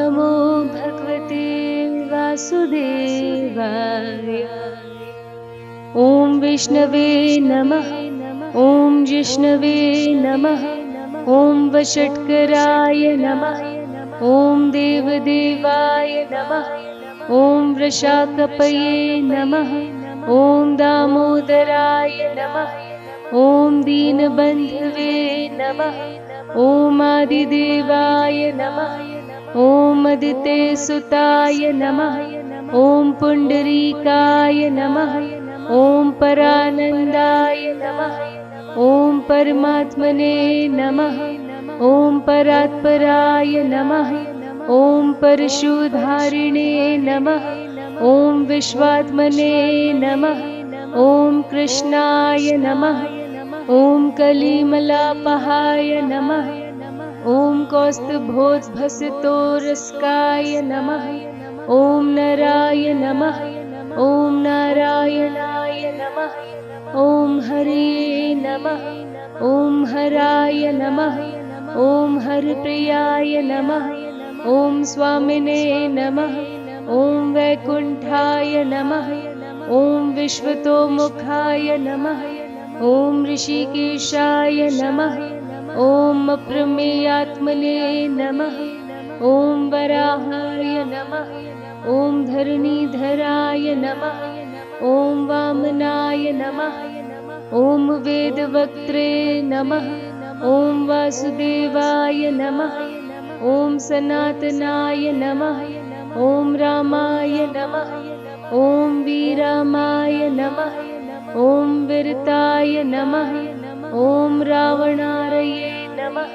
नमो भगवते वासुदेवाय। ॐ विष्णवे नमः। ॐ जिष्णवे नमः। ॐ वषट्कराय नमः। ॐ देवदेवाय नमः। ॐ वृषाकपये नमः। ॐ दामोदराय नमः। ॐ दीनबन्धवे नमः। ॐ आदिदेवाय नमः। ॐ अदितेसुताय नमः। ॐ पुण्डरीकाय नमः। ॐ परानन्दाय नमः। ॐ परमात्मने नमः। ॐ परात्पराय नमः। ॐ परशुधारिणे नमः। ॐ विश्वात्मने नमः। ॐ कृष्णाय नमः। ॐ कलिमलापहाय नमः। ॐ कौस्तुभोज्झसितोरस्काय नमः। ॐ नराय नमः। ॐ नारायणाय नमः। ॐ हरये नमः। ॐ हराय नमः। ॐ हरप्रियाय नमः। ॐ स्वामिने नमः। ॐ वैकुण्ठाय नमः। ॐ विश्वतोमुखाय नमः। ॐ ऋषिकेशाय नमः। ॐ अप्रमेयात्मने नमः। ॐ वराहाय नमः। ॐ धरणीधराय नमः। ॐ वामनाय नमः। ॐ वेदवक्त्रे नमः। ॐ वासुदेवाय नमः। ॐ सनातनाय नमः। ॐ रामाय नमः। ॐ वीरामाय नमः। ॐ वीरताय नमः। ॐ रावणारये नमः।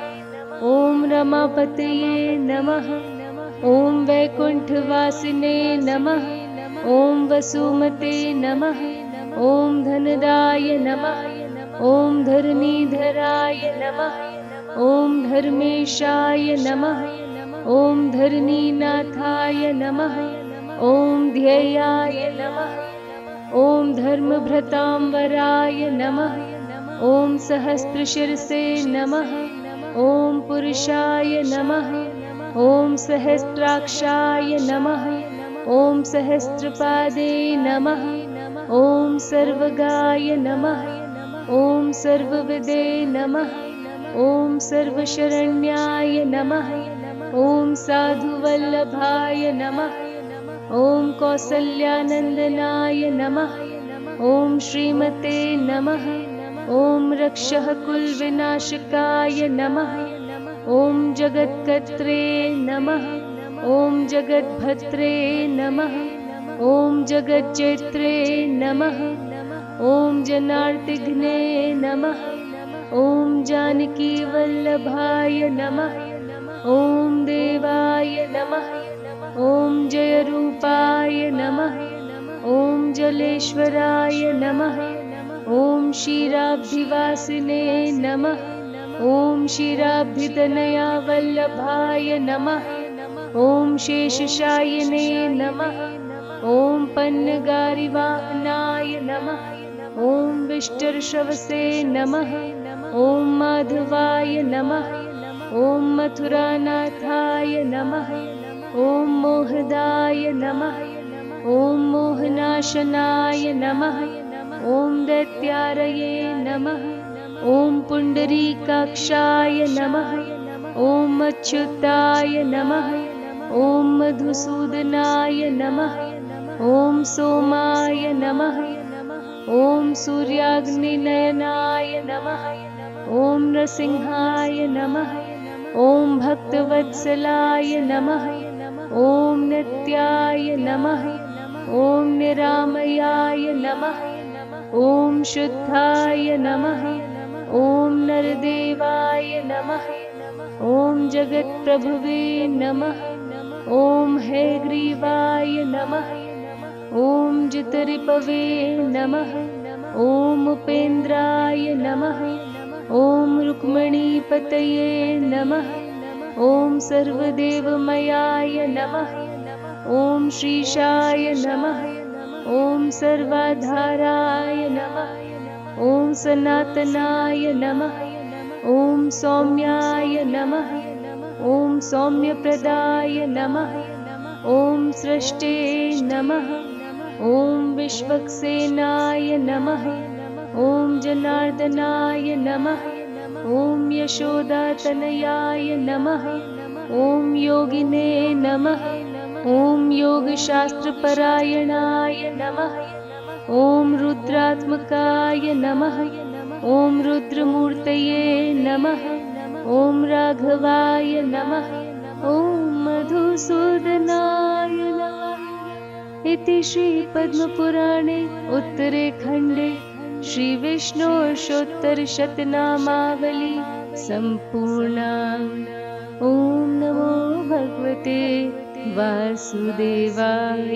ॐ रमापतये नमः। ॐ वैकुण्ठवासिने नमः। ॐ वसुमते नमः। ॐ धनदाय नमः। ॐ धरणीधराय नमः। ॐ धर्मेशाय नमः। ॐ धरणीनाथाय नमः। ॐ ध्येयाय नमः। ॐ धर्मभृतांबराय नमः। ॐ सहस्रशिरसे नमः। ॐ पुरुषाय नमः। ॐ सहस्राक्षाय नमः। ॐ सहस्रपादे नमः। ॐ सर्वगाय नमः। ॐ सर्वविदे नमः। ॐ सर्वशरण्याय नमः। ॐ साधुवल्लभाय नमः। ॐ कौसल्यानन्दनाय नमः। ॐ श्रीमते नमः। ॐ रक्षः कुलविनाशकाय नमः। ॐ जगत्कर्त्रे नमः। ॐ जगद्भद्रे नमः। ॐ जगज्जेत्रे नमः। ॐ जनार्तिघ्ने नमः। ॐ जानकीवल्लभाय नमः। ॐ देवाय नमः। ॐ जयरूपाय नमः। ॐ जलेश्वराय नमः। ॐ क्षीराब्धिवासिने नमः। ॐ क्षीराब्धितनया वल्लभाय नमः। ॐ शेषशायिने नमः। ॐ पन्नगारिवाहनाय नमः। ॐ विष्टर्षवसे नमः। ॐ माधवाय नमः। ॐ मथुरानाथाय नमः। ॐ मोहदाय नमः। ॐ मोहनाशनाय नमः। ॐ दैत्यारये नमः। ॐ पुण्डरीकाक्षाय नमः। ॐ अच्युताय नमः। ॐ मधुसूदनाय नमः। ॐ सोमाय नमः। ॐ सूर्याग्निनयनाय नमः। ॐ नृसिंहाय नमः। ॐ भक्तवत्सलाय नमः। ॐ नित्याय नमः। ॐ निरामयाय नमः। ॐ शुद्धाय नमः। ॐ नरदेवाय नमः। ॐ जगत्प्रभवे नमः। ॐ हैग्रीवाय नमः। ॐ जितरिपवे नमः। ॐ उपेन्द्राय नमः। ॐ रुक्मणीपतये नमः। ॐ सर्वदेवमयाय नमः। ॐ श्रीशाय नमः। ॐ सर्वाधाराय नमः। ॐ सनातनाय नमः। ॐ सौम्याय नमः। ॐ सौम्यप्रदाय नमः। ॐ सृष्टे नमः। ॐ विश्वक्सेनाय नमः। ॐ जनार्दनाय नमः। ॐ यशोदातनयाय नमः। ॐ योगिने नमः। ॐ योगशास्त्रपरायणाय नमः। ॐ रुद्रात्मकाय नमः। ॐ रुद्रमूर्तये नमः। ॐ राघवाय नमः। ॐ मधुसूदनाय नमः। इति श्रीपद्मपुराणे उत्तरे खण्डे श्रीविष्णोर्षोत्तरशतनामावली सम्पूर्णा। ॐ नमो भगवते वासुदेवाय।